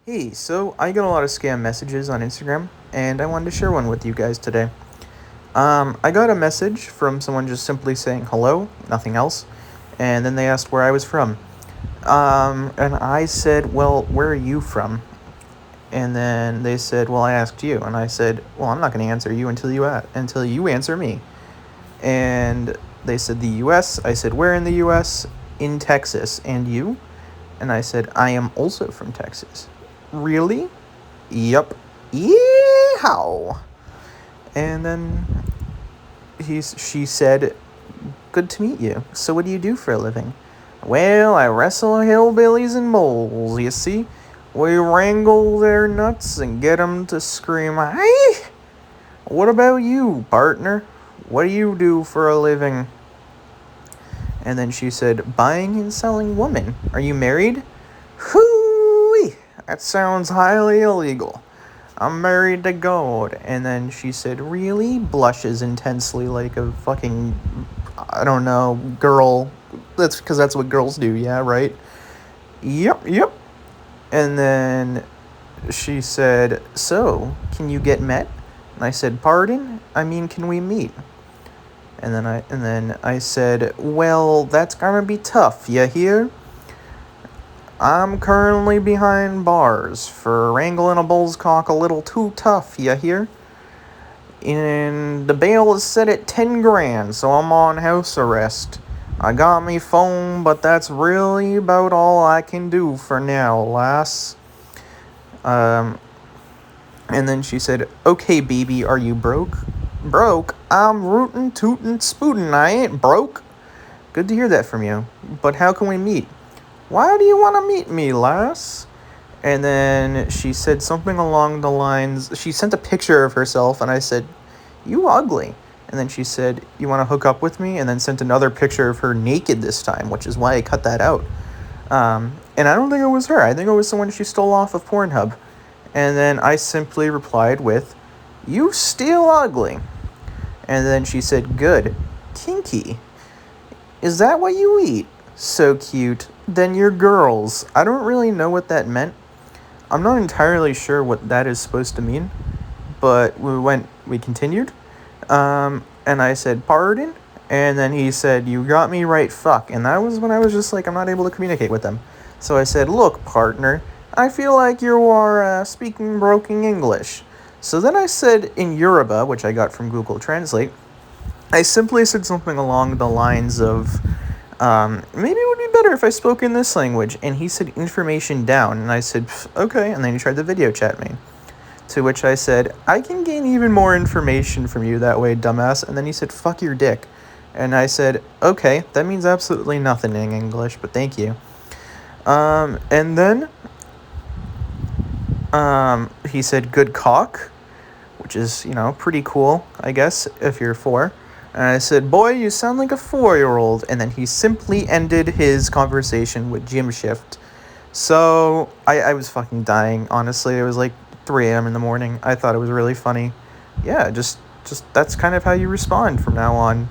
Hey, so I get a lot of scam messages on Instagram, and I wanted to share one with you guys today. I got a message from someone just simply saying hello, nothing else, and then they asked where I was from. And I said, well, where are you from? And then they said, well, I asked you, and I said, well, I'm not going to answer you until you answer me. And they said the U.S. I said, where in the U.S.? In Texas. And you? And I said, I am also from Texas. Really? Yup. Yeehaw. And then she said, good to meet you. So what do you do for a living? Well, I wrestle hillbillies and moles, you see. We wrangle their nuts and get 'em to scream, hey! What about you, partner? What do you do for a living? And then she said, buying and selling women. Are you married? Hooey! That sounds highly illegal. I'm married to God. And then she said, really? Blushes intensely like a fucking, I don't know, girl. That's because that's what girls do, yeah, right? Yep. And then she said, so, can you get met? And I said, pardon? I mean, can we meet? And then I said, well, that's gonna be tough, you hear? I'm currently behind bars for wrangling a bull's cock a little too tough, you hear? And the bail is set at 10 grand, so I'm on house arrest. I got me phone, but that's really about all I can do for now, lass. And then she said, okay, baby, are you broke? Broke? I'm rootin', tootin', spootin', I ain't broke. Good to hear that from you. But how can we meet? Why do you want to meet me, lass? And then she said something along the lines, she sent a picture of herself, and I said, you ugly. And then she said, you want to hook up with me? And then sent another picture of her naked this time, which is why I cut that out. And I don't think it was her. I think it was someone she stole off of Pornhub. And then I simply replied with, you still ugly. And then she said, good. Kinky. Is that what you eat? So cute. Then you're girls. I don't really know what that meant. I'm not entirely sure what that is supposed to mean. But we continued. And I said, pardon? And then he said, you got me right, fuck. And that was when I was just like, I'm not able to communicate with them. So I said, look, partner, I feel like you are speaking broken English. So then I said in Yoruba, which I got from Google Translate, I simply said something along the lines of, maybe it would be better if I spoke in this language. And he said, information down. And I said, okay. And then he tried to video chat me. To which I said, I can gain even more information from you that way, dumbass. And then he said, fuck your dick. And I said, okay, that means absolutely nothing in English, but thank you. And then he said, good cock, which is, pretty cool, I guess, if you're 4. And I said, boy, you sound like a 4-year-old. And then he simply ended his conversation with gym shift. So I was fucking dying, honestly. It was like 3 a.m. in the morning. I thought it was really funny. Yeah, just that's kind of how you respond from now on.